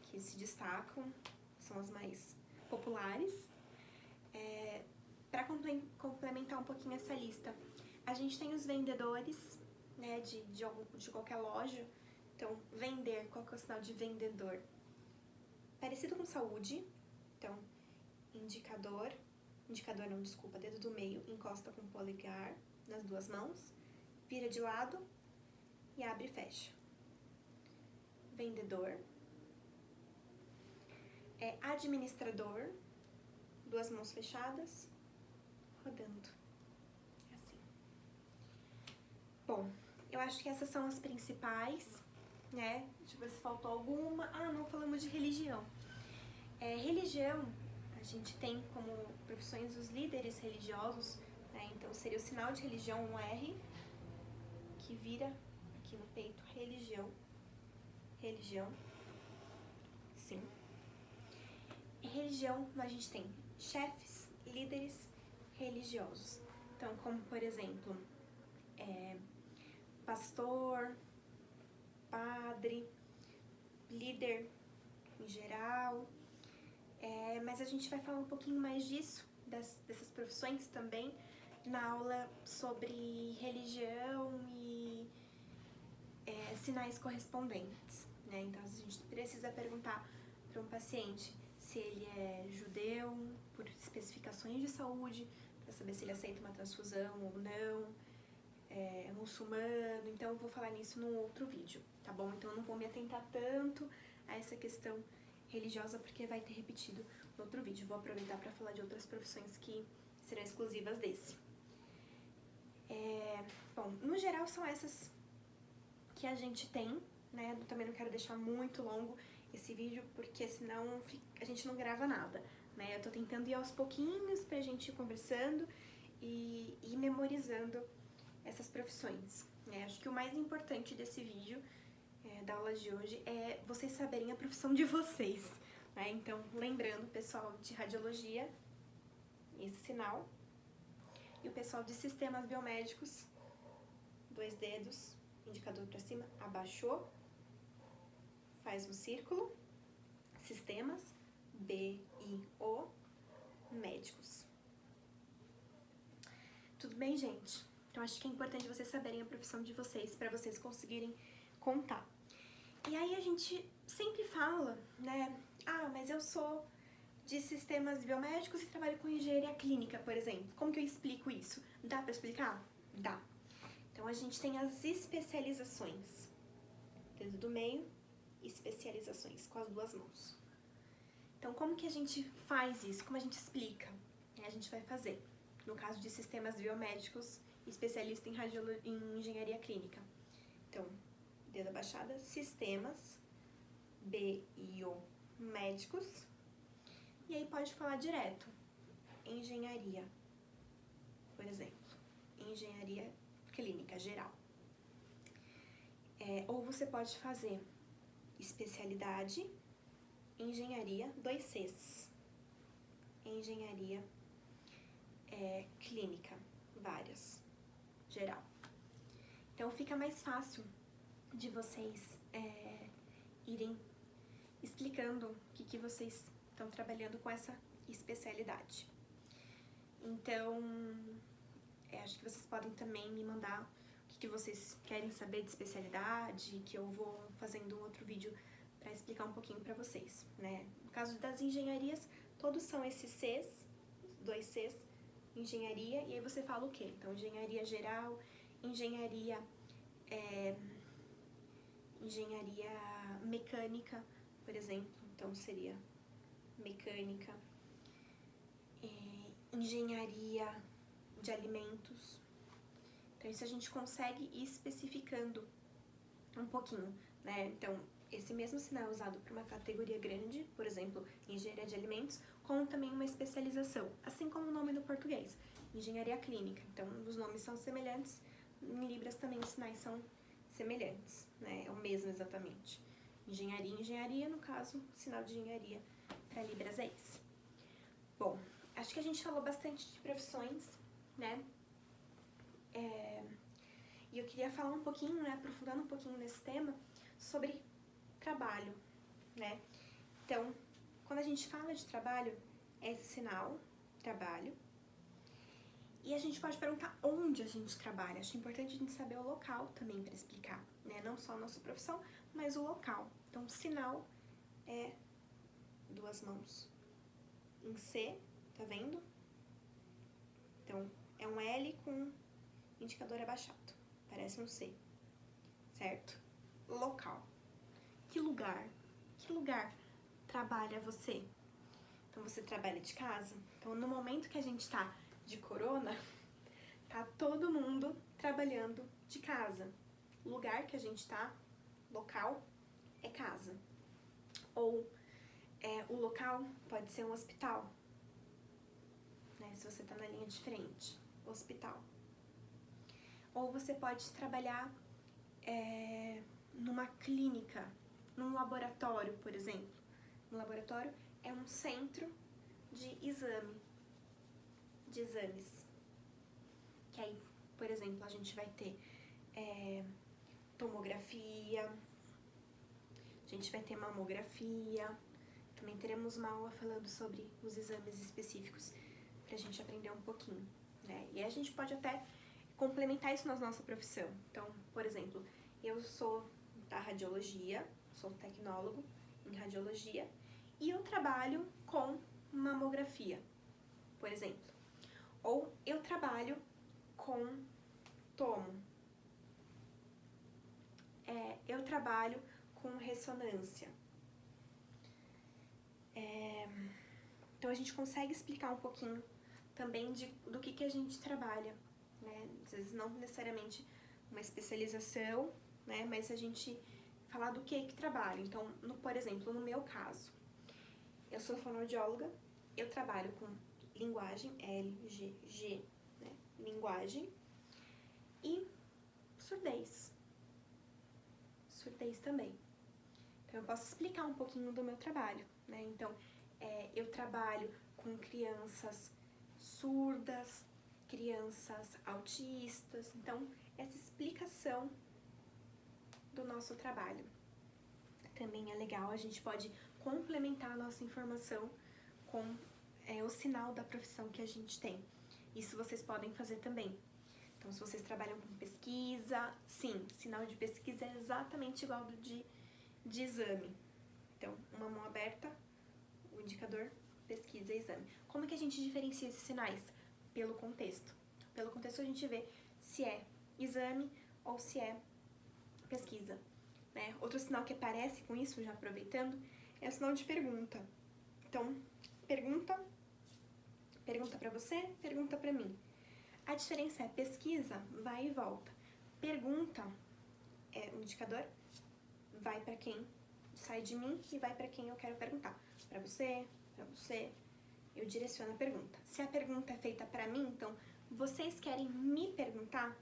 que se destacam, são as mais populares. Para complementar um pouquinho essa lista, a gente tem os vendedores, né, de qualquer loja. Então, vender, qual que é o sinal de vendedor? Parecido com saúde. Então, indicador não, desculpa, dedo do meio, encosta com o polegar nas duas mãos, vira de lado e abre e fecha. Vendedor. Administrador, duas mãos fechadas, rodando, assim. Bom, eu acho que essas são as principais, né? Deixa eu ver se faltou alguma. Não falamos de religião. Religião, a gente tem como profissões os líderes religiosos, né? Então seria o sinal de religião, um R, que vira aqui no peito, religião, sim. Religião, a gente tem chefes, líderes religiosos. Então, como por exemplo, pastor, padre, líder em geral. Mas a gente vai falar um pouquinho mais disso, dessas profissões também, na aula sobre religião e sinais correspondentes, né? Então, a gente precisa perguntar para um paciente se ele é judeu, por especificações de saúde, para saber se ele aceita uma transfusão ou não, muçulmano. Então, eu vou falar nisso num outro vídeo, tá bom? Então, eu não vou me atentar tanto a essa questão religiosa, porque vai ter repetido no outro vídeo. Vou aproveitar para falar de outras profissões que serão exclusivas desse. Bom, no geral, são essas que a gente tem, né? Eu também não quero deixar muito longo esse vídeo, porque senão a gente não grava nada, né? Eu tô tentando ir aos pouquinhos pra gente ir conversando e ir memorizando essas profissões, né? Acho que o mais importante desse vídeo, da aula de hoje, é vocês saberem a profissão de vocês, né? Então, lembrando, pessoal de radiologia, esse sinal, e o pessoal de sistemas biomédicos, 2 dedos, indicador para cima, abaixou, faz um círculo, sistemas, B-I-O, médicos. Tudo bem, gente? Então, acho que é importante vocês saberem a profissão de vocês, para vocês conseguirem contar. E aí, a gente sempre fala, né? Mas eu sou de sistemas biomédicos e trabalho com engenharia clínica, por exemplo. Como que eu explico isso? Dá para explicar? Dá. Então, a gente tem as especializações. Dedo do meio, especializações, com as duas mãos. Então, como que a gente faz isso? Como a gente explica? A gente vai fazer, no caso de sistemas biomédicos, especialista em engenharia clínica. Então, dedo abaixada, sistemas, B-I-O, médicos. E aí pode falar direto, engenharia, por exemplo, engenharia clínica geral. Ou você pode fazer especialidade, engenharia, 2 Cs, engenharia clínica, várias, geral. Então fica mais fácil de vocês irem explicando o que vocês estão trabalhando com essa especialidade. Então, acho que vocês podem também me mandar o que vocês querem saber de especialidade, que eu vou fazendo um outro vídeo para explicar um pouquinho para vocês, né? No caso das engenharias, todos são esses Cs, 2 Cs, engenharia, e aí você fala o quê? Então, engenharia geral, engenharia mecânica, por exemplo, então seria mecânica, engenharia de alimentos. Então, isso a gente consegue ir especificando um pouquinho, né? Então, esse mesmo sinal é usado para uma categoria grande, por exemplo, engenharia de alimentos, como também uma especialização, assim como o nome no português, engenharia clínica. Então, os nomes são semelhantes, em Libras também os sinais são semelhantes, né? É o mesmo exatamente. Engenharia, no caso, sinal de engenharia para Libras é esse. Bom, acho que a gente falou bastante de profissões, né? E eu queria falar um pouquinho, né, aprofundando um pouquinho nesse tema, sobre trabalho, né? Então, quando a gente fala de trabalho, é esse sinal, trabalho. E a gente pode perguntar onde a gente trabalha. Acho importante a gente saber o local também para explicar, né? Não só a nossa profissão, mas o local. Então, o sinal é duas mãos em C, tá vendo? Então, é um L com indicador abaixado. Parece um C, certo? Local. Que lugar? Que lugar trabalha você? Então, você trabalha de casa? Então, no momento que a gente tá de corona, tá todo mundo trabalhando de casa. O lugar que a gente tá, local, é casa. Ou o local pode ser um hospital, né? Se você tá na linha de frente, hospital. Ou você pode trabalhar numa clínica, num laboratório, por exemplo. Um laboratório é um centro de exames. Que aí, por exemplo, a gente vai ter tomografia, a gente vai ter mamografia, também teremos uma aula falando sobre os exames específicos, pra gente aprender um pouquinho, né? E a gente pode até complementar isso na nossa profissão. Então, por exemplo, eu sou da radiologia, sou tecnólogo em radiologia, e eu trabalho com mamografia, por exemplo. Ou eu trabalho com tomo. Eu trabalho com ressonância. Então, a gente consegue explicar um pouquinho também do que a gente trabalha, né? Às vezes não necessariamente uma especialização, né? Mas a gente falar do que trabalha. Então, por exemplo, no meu caso, eu sou fonoaudióloga, eu trabalho com linguagem, LGG, né? Linguagem, e surdez. Surdez também. Então, eu posso explicar um pouquinho do meu trabalho, né? Então, eu trabalho com crianças surdas, crianças autistas. Então, essa explicação do nosso trabalho também é legal. A gente pode complementar a nossa informação com o sinal da profissão que a gente tem. Isso vocês podem fazer também. Então, se vocês trabalham com pesquisa, sim, sinal de pesquisa é exatamente igual do de exame. Então, uma mão aberta, o indicador, pesquisa e exame. Como é que a gente diferencia esses sinais? Pelo contexto. Pelo contexto a gente vê se é exame ou se é pesquisa, né? Outro sinal que aparece com isso, já aproveitando, é o sinal de pergunta. Então, pergunta pra você, pergunta pra mim. A diferença é pesquisa, vai e volta. Pergunta é o indicador, vai pra quem sai de mim e vai pra quem eu quero perguntar. Pra você, eu direciono a pergunta. Se a pergunta é feita pra mim, então, vocês querem me perguntar?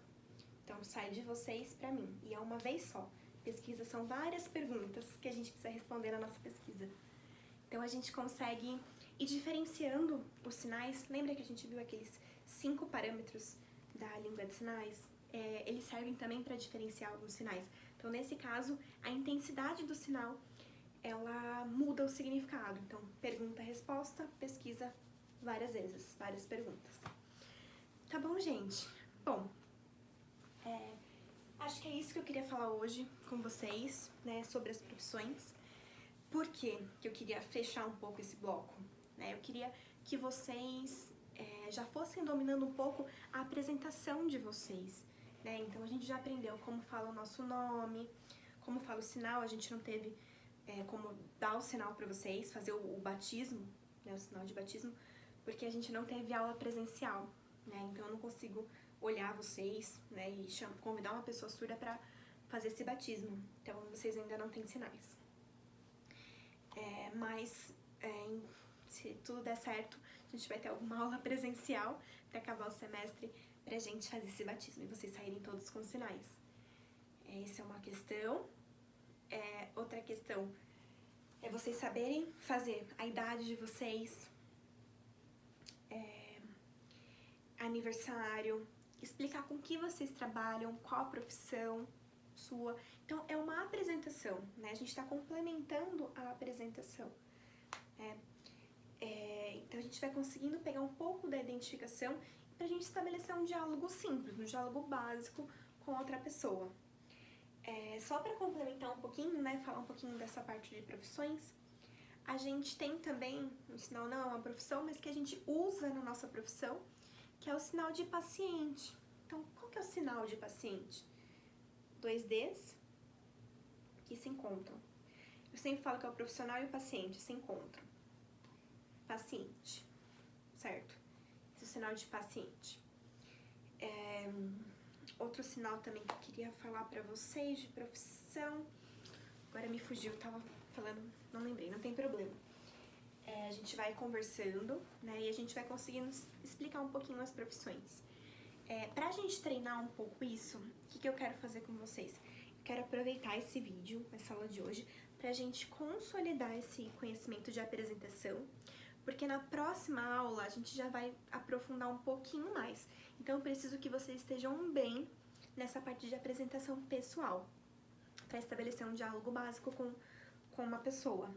Então, sai de vocês pra mim. E é uma vez só. Pesquisa são várias perguntas que a gente precisa responder na nossa pesquisa. Então, a gente consegue ir diferenciando os sinais. Lembra que a gente viu aqueles 5 parâmetros da língua de sinais? Eles servem também para diferenciar alguns sinais. Então, nesse caso, a intensidade do sinal, ela muda o significado. Então, pergunta-resposta, pesquisa várias vezes, várias perguntas. Tá bom, gente? Bom, acho que é isso que eu queria falar hoje com vocês, né, sobre as profissões. Por que eu queria fechar um pouco esse bloco? Eu queria que vocês já fossem dominando um pouco a apresentação de vocês, né? Então, a gente já aprendeu como fala o nosso nome, como fala o sinal. A gente não teve como dar o sinal para vocês, fazer o batismo, né, o sinal de batismo, porque a gente não teve aula presencial, né? Então, eu não consigo olhar vocês, né, e convidar uma pessoa surda para fazer esse batismo. Então, vocês ainda não têm sinais. Mas, se tudo der certo, a gente vai ter alguma aula presencial para acabar o semestre pra gente fazer esse batismo e vocês saírem todos com sinais. Essa é uma questão. Outra questão é vocês saberem fazer a idade de vocês, aniversário, explicar com que vocês trabalham, qual a profissão, sua. Então, é uma apresentação, né? A gente está complementando a apresentação. Então, a gente vai conseguindo pegar um pouco da identificação pra gente estabelecer um diálogo simples, um diálogo básico com outra pessoa. Só para complementar um pouquinho, né, falar um pouquinho dessa parte de profissões, a gente tem também, um sinal não é uma profissão, mas que a gente usa na nossa profissão, que é o sinal de paciente. Então, qual que é o sinal de paciente? 2 Ds que se encontram. Eu sempre falo que é o profissional e o paciente se encontram. Paciente, certo? Esse é o sinal de paciente. Outro sinal também que eu queria falar pra vocês de profissão, agora me fugiu, tava falando, não lembrei, não tem problema. A gente vai conversando, né, e a gente vai conseguindo explicar um pouquinho as profissões. Pra gente treinar um pouco isso, o que eu quero fazer com vocês? Eu quero aproveitar esse vídeo, essa aula de hoje, pra gente consolidar esse conhecimento de apresentação, porque na próxima aula a gente já vai aprofundar um pouquinho mais. Então eu preciso que vocês estejam bem nessa parte de apresentação pessoal, para estabelecer um diálogo básico com uma pessoa.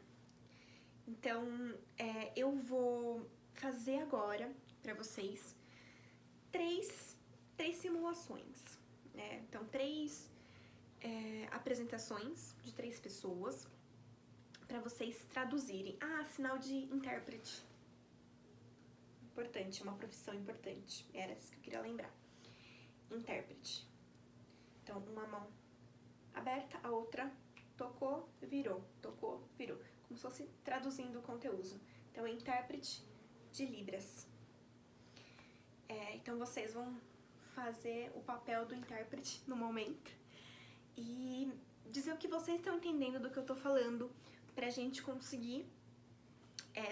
Então, eu vou fazer agora para vocês três simulações, né? Então, 3 apresentações de 3 pessoas para vocês traduzirem. Sinal de intérprete. Importante, é uma profissão importante. Era isso que eu queria lembrar. Intérprete. Então, uma mão aberta, a outra tocou, virou, tocou, virou. Como se fosse traduzindo o conteúdo. Então, intérprete de Libras. Então, vocês vão fazer o papel do intérprete no momento e dizer o que vocês estão entendendo do que eu tô falando pra gente conseguir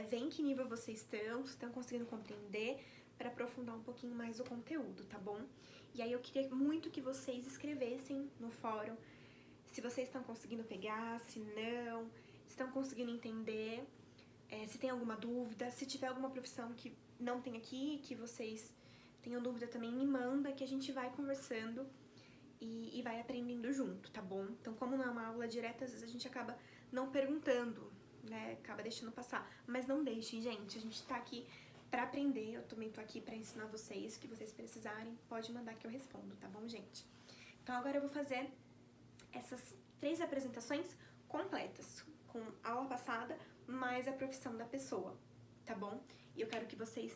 ver em que nível vocês estão, se estão conseguindo compreender, para aprofundar um pouquinho mais o conteúdo, tá bom? E aí eu queria muito que vocês escrevessem no fórum se vocês estão conseguindo pegar, se não, se estão conseguindo entender, se tem alguma dúvida, se tiver alguma profissão que não tem aqui, que vocês tenham dúvida também, me manda, que a gente vai conversando e vai aprendendo junto, tá bom? Então, como não é uma aula direta, às vezes a gente acaba não perguntando, né? Acaba deixando passar. Mas não deixem, gente, a gente tá aqui pra aprender, eu também tô aqui pra ensinar vocês, o que vocês precisarem, pode mandar que eu respondo, tá bom, gente? Então, agora eu vou fazer essas 3 apresentações completas, com a aula passada, mais a profissão da pessoa, tá bom? E eu quero que vocês